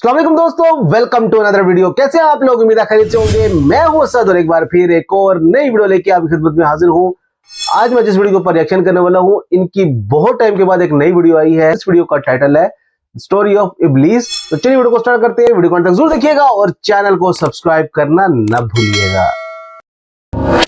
अस्सलाम वालेकुम दोस्तों, वेलकम टू अनदर वीडियो। कैसे हैं आप लोग? उम्मीद है खैरियत से होंगे। मैं हूं असद और एक बार फिर एक और नई वीडियो लेके आपकी खिदमत में हाजिर हूं। आज मैं जिस वीडियो के ऊपर रिएक्शन करने वाला हूं, इनकी बहुत टाइम के बाद एक नई वीडियो आई है। इस वीडियो का टाइटल है स्टोरी ऑफ इब्लीस। तो चलिए वीडियो को स्टार्ट करते हैं। वीडियो को अंत तक जरूर देखिएगा और चैनल को सब्सक्राइब करना न भूलिएगा।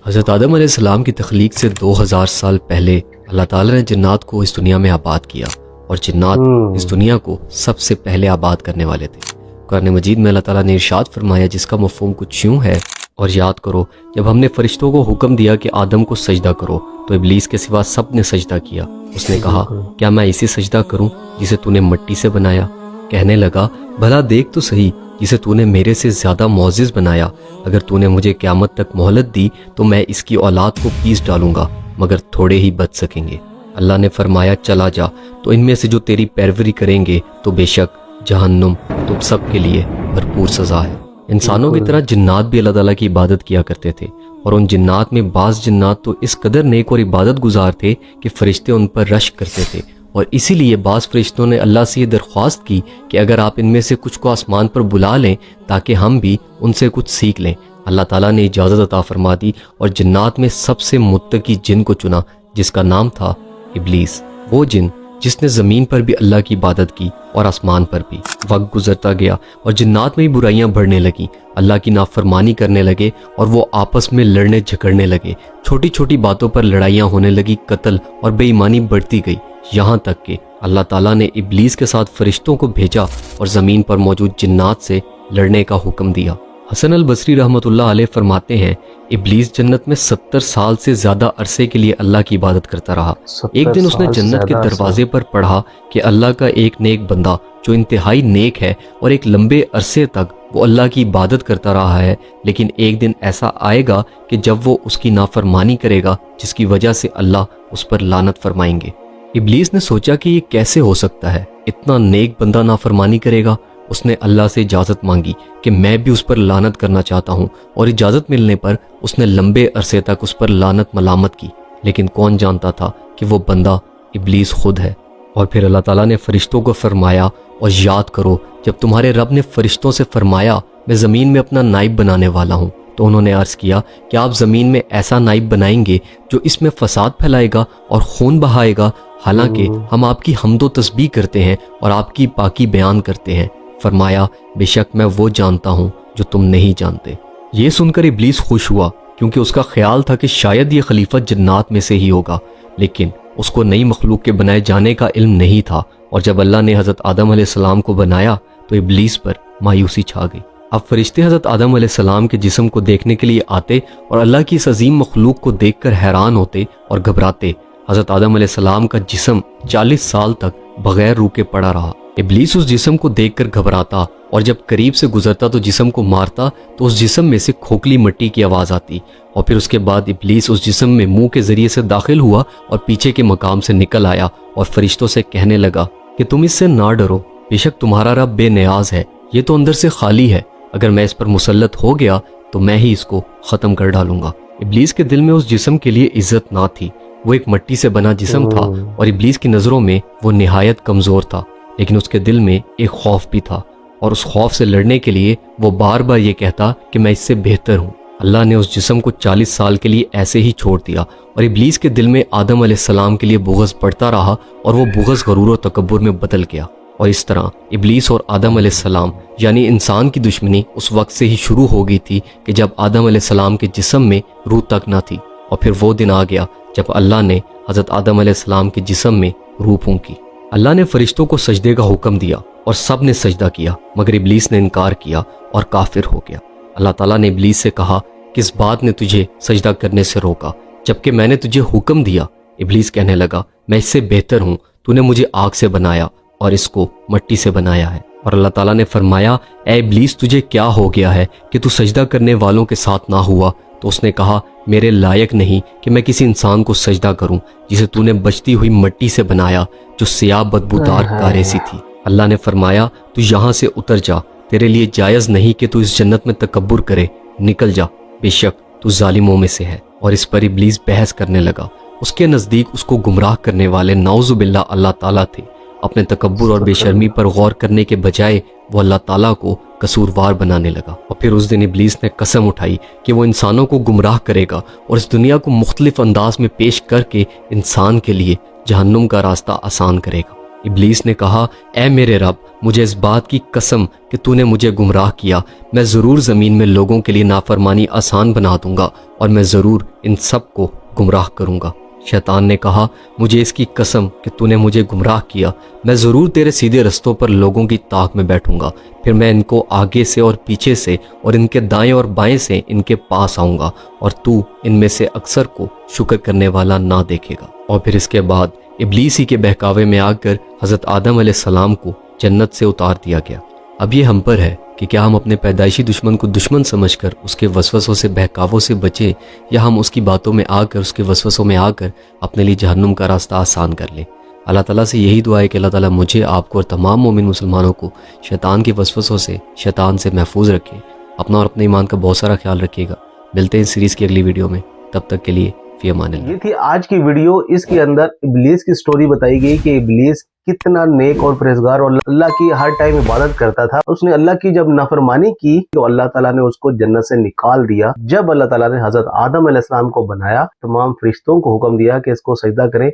हज़रत आदम अलैहिस्सलाम की तख्लीक से 2000 साल पहले अल्लाह ताला ने जिन्नात को इस दुनिया में आबाद किया और जिन्नात इस दुनिया को सबसे पहले आबाद करने वाले थे। कुरान मजीद में अल्लाह ताला ने इरशाद फरमाया, जिसका मफ़हूम कुछ यूँ है, और याद करो जब हमने फरिश्तों को हुक्म दिया कि आदम को सजदा करो तो इब्लीस के सिवा सब ने सजदा किया। उसने कहा, क्या मैं इसे सजदा करूं जिसे तूने मिट्टी से बनाया? कहने लगा, भला देख तो सही, जिसे तूने मेरे से ज्यादा मोअज़्ज़िज़ बनाया। अगर तूने मुझे क़यामत तक मोहलत दी तो मैं इसकी औलाद को पीस डालूंगा, मगर थोड़े ही बच सकेंगे। अल्लाह ने फरमाया, चला जा, तो इनमें से जो तेरी पैरवी करेंगे तो बेशक जहन्नुम तुम सब के लिए भरपूर सजा है। इंसानों की तरह जिन्नात भी अल्लाह ताला की इबादत किया करते थे, और उन जिन्नात में बाज़ जिन्नात तो इस कदर नेक और इबादत गुजार थे कि फरिश्ते उन पर रश्क करते थे। और इसीलिए बाज़ फरिश्तों ने अल्लाह से ये दरख्वास्त की कि अगर आप इनमें से कुछ को आसमान पर बुला लें ताकि हम भी उनसे कुछ सीख लें। अल्लाह ताला ने इजाज़त अता फरमा दी और जिन्नात में सबसे मुत्तकी जिन को चुना, जिसका नाम था इब्लीस। वो जिन जिसने ज़मीन पर भी अल्लाह की इबादत की और आसमान पर भी। वक्त गुजरता गया और जिन्नात में भी बुराइयां बढ़ने लगीं, अल्लाह की नाफरमानी करने लगे और वो आपस में लड़ने झगड़ने लगे। छोटी छोटी बातों पर लड़ाइयां होने लगी, कत्ल और बेईमानी बढ़ती गई, यहाँ तक कि अल्लाह ताला ने इब्लीस के साथ फरिश्तों को भेजा और ज़मीन पर मौजूद जिन्नात से लड़ने का हुक्म दिया। हसन अल बसरी रहमतुल्लाह अलैह फरमाते हैं, इब्लीस जन्नत में 70 साल से ज्यादा अरसे के लिए अल्लाह की इबादत करता रहा। एक दिन उसने जन्नत के दरवाजे पर पढ़ा कि अल्लाह का एक नेक बंदा जो इंतहाई नेक है और एक लंबे अरसे तक वो अल्लाह की इबादत करता रहा है, लेकिन एक दिन ऐसा आएगा कि जब वो उसकी नाफरमानी करेगा, जिसकी वजह से अल्लाह उस पर लानत फरमाएंगे। इब्लीस ने सोचा कि ये कैसे हो सकता है, इतना नेक बंदा नाफरमानी करेगा। उसने अल्लाह से इजाज़त मांगी कि मैं भी उस पर लानत करना चाहता हूँ, और इजाज़त मिलने पर उसने लंबे अरसे तक उस पर लानत मलामत की। लेकिन कौन जानता था कि वो बंदा इब्लीस खुद है। और फिर अल्लाह ताला ने फरिश्तों को फरमाया, और याद करो जब तुम्हारे रब ने फरिश्तों से फरमाया, मैं ज़मीन में अपना नाइब बनाने वाला हूँ, तो उन्होंने अर्ज़ किया कि आप ज़मीन में ऐसा नाइब बनाएंगे जो इसमें फसाद फैलाएगा और खून बहाएगा। हालांकि हम आपकी हम्दो तस्बीह करते हैं और आपकी पाकी बयान करते हैं। फरमाया, बेशक मैं वो जानता हूँ जो तुम नहीं जानते। ये सुनकर इब्लीस खुश हुआ, क्योंकि उसका ख्याल था कि शायद ये खलीफत जन्नात में से ही होगा, लेकिन उसको नई मखलूक के बनाए जाने का इल्म नहीं था। और जब अल्लाह ने हज़रत आदम अलैहिस्सलाम को बनाया तो इब्लीस पर मायूसी छा गई। अब फरिश्ते हज़रत आदम अलैहिस्सलाम के जिस्म को देखने के लिए आते और अल्लाह की इस अजीम मखलूक को देखकर हैरान होते और घबराते। हज़रत आदम अलैहिस्सलाम का जिस्म 40 साल तक बगैर रूह के पड़ा रहा। इब्लीस उस जिस्म को देखकर घबराता, और जब करीब से गुजरता तो जिस्म को मारता, तो उस जिस्म में से खोखली मिट्टी की आवाज़ आती। और फिर उसके बाद इब्लीस उस जिस्म में मुंह के ज़रिए से दाखिल हुआ और पीछे के मकाम से निकल आया और फरिश्तों से कहने लगा कि तुम इससे ना डरो, बेशक तुम्हारा रब बेनियाज है, ये तो अंदर से खाली है। अगर मैं इस पर मुसल्लत हो गया तो मैं ही इसको ख़त्म कर डालूंगा। इब्लीस के दिल में उस जिस्म के लिए इज्जत ना थी। वो एक मिट्टी से बना जिस्म था और इब्लीस की नज़रों में वो निहायत कमज़ोर था, लेकिन उसके दिल में एक खौफ भी था, और उस खौफ से लड़ने के लिए वो बार बार ये कहता कि मैं इससे बेहतर हूँ। अल्लाह ने उस जिस्म को 40 साल के लिए ऐसे ही छोड़ दिया, और इब्लीस के दिल में आदम अलैहिस्सलाम के लिए बुग़्ज़ बढ़ता रहा, और वो बुग़्ज़ गरूर और तकब्बुर में बदल गया। और इस तरह इब्लीस और आदम अलैहिस्सलाम यानी इंसान की दुश्मनी उस वक्त से ही शुरू हो गई थी कि जब आदम अलैहिस्सलाम के जिस्म में रूह तक न थी। और फिर वो दिन आ गया जब अल्लाह ने हज़रत आदम अलैहिस्सलाम के जिस्म में रूह फूंकी। अल्लाह ने फरिश्तों को सजदे का हुक्म दिया और सब ने सजदा किया, मगर इब्लीस ने इनकार किया और काफिर हो गया। अल्लाह ताला ने इब्लीस से कहा, किस बात ने तुझे सजदा करने से रोका जबकि मैंने तुझे हुक्म दिया? इब्लीस कहने लगा, मैं इससे बेहतर हूँ, तूने मुझे आग से बनाया और इसको मिट्टी से बनाया है। और अल्लाह ताला ने फरमाया, ए इब्लीस, तुझे क्या हो गया है कि तू सजदा करने वालों के साथ ना हुआ? तो उसने कहा, मेरे लायक नहीं कि मैं किसी इंसान को सजदा करूं जिसे तूने बचती हुई मिट्टी से बनाया, जो सियाह बदबूदार कारे सी थी। अल्लाह ने फरमाया, तू यहाँ से उतर जा, तेरे लिए जायज़ नहीं कि तू इस जन्नत में तकब्बुर करे, निकल जा, बेशक तू जालिमों में से है। और इस पर इब्लीस बहस करने लगा। उसके नज़दीक उसको गुमराह करने वाले नाउज़ुबिल्लाह अल्लाह ताला थे। अपने तकब्बुर और बेशर्मी पर गौर करने के बजाय वो अल्लाह ताला को कसूरवार बनाने लगा। और फिर उस दिन इब्लीस ने कसम उठाई कि वो इंसानों को गुमराह करेगा और इस दुनिया को मुख्तलिफ अंदाज में पेश करके इंसान के लिए जहन्नुम का रास्ता आसान करेगा। इब्लीस ने कहा, ऐ मेरे रब, मुझे इस बात की कसम कि तूने मुझे गुमराह किया, मैं ज़रूर ज़मीन में लोगों के लिए नाफरमानी आसान बना दूंगा और मैं ज़रूर इन सब को गुमराह करूंगा। शैतान ने कहा, मुझे इसकी कसम कि तूने मुझे गुमराह किया, मैं ज़रूर तेरे सीधे रस्तों पर लोगों की ताक में बैठूंगा, फिर मैं इनको आगे से और पीछे से और इनके दाएं और बाएं से इनके पास आऊँगा और तू इनमें से अक्सर को शुक्र करने वाला ना देखेगा। और फिर इसके बाद इब्लीस ही के बहकावे में आकर हज़रत आदम अलैहिस्सलाम को जन्नत से उतार दिया गया। अब ये हम पर है कि क्या हम अपने पैदाइशी दुश्मन को दुश्मन समझकर उसके वसवसों से बहकावों से बचें या हम उसकी बातों में आकर उसके वसवसों में आकर अपने लिए जहन्नुम का रास्ता आसान कर लें। अल्लाह ताला से यही दुआ है कि अल्लाह ताला मुझे, आपको और तमाम मोमिन मुसलमानों को शैतान के वसवसों से, शैतान से महफूज रखे। अपना और अपने ईमान का बहुत सारा ख्याल रखिएगा। मिलते हैं इस सीरीज़ की अगली वीडियो में, तब तक के लिए फी अमानिल्लाह। ये थी आज की वीडियो। इसके अंदर इब्लीस की स्टोरी बताई गई कि इब्लीस कितना नेक और परहेजगार और अल्लाह की हर टाइम इबादत करता था। उसने अल्लाह की जब नाफरमानी की तो अल्लाह ताला ने उसको जन्नत से निकाल दिया। जब अल्लाह ताला ने हजरत आदम अलैहिस्सलाम को बनाया, तमाम फरिश्तों को हुक्म दिया कि इसको सजदा करें।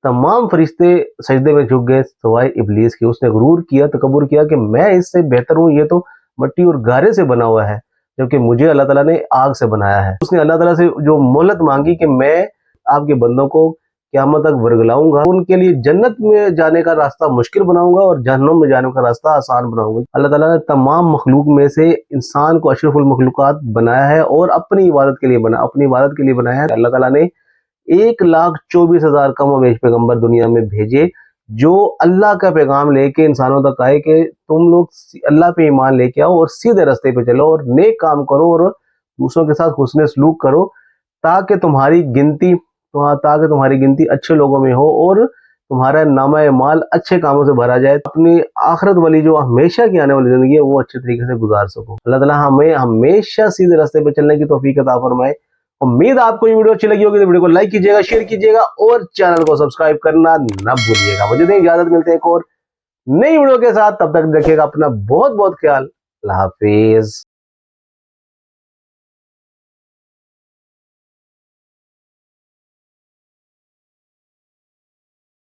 तमाम फरिश्ते सजदे में झुक गए सिवाय इब्लीस के। उसने गुरूर किया, तकब्बुर किया कि मैं इससे बेहतर हूँ, ये तो मट्टी और गारे से बना हुआ है जबकि मुझे अल्लाह ताला ने आग से बनाया है। उसने अल्लाह ताला से जो मोहलत मांगी कि मैं आपके बंदों को क़यामत तक वर्गलाऊंगा, उनके लिए जन्नत में जाने का रास्ता मुश्किल बनाऊंगा और जहन्नुम में जाने का रास्ता आसान बनाऊंगा। अल्लाह ताला ने तमाम मखलूक में से इंसान को अशरफुल मखलूकात बनाया है और अपनी इबादत के लिए बनाया है। अल्लाह ताला ने 1,24,000 कम-ओ-बेश पैगंबर दुनिया में भेजे जो अल्लाह का पैगाम लेके इंसानों तक आए कि तुम लोग अल्लाह पे ईमान लेके आओ और सीधे रास्ते पे चलो और नेक काम करो और दूसरों के साथ हुस्न सलूक करो ताकि तुम्हारी गिनती अच्छे लोगों में हो और तुम्हारा नामा माल अच्छे कामों से भरा जाए, अपनी आखिरत वाली जो हमेशा की आने वाली जिंदगी है वो अच्छे तरीके से गुजार सको। अल्लाह ताला हमें हमेशा सीधे रास्ते पे चलने की तौफीक अता फरमाए। उम्मीद आपको ये वीडियो अच्छी लगी होगी तो वीडियो को लाइक कीजिएगा, शेयर कीजिएगा और चैनल को सब्सक्राइब करना न भूलिएगा। मुझे दें इजाजत, मिलते हैं एक और नई वीडियो के साथ। तब तक रखिएगा अपना बहुत बहुत ख्याल। अल्लाह हाफिज।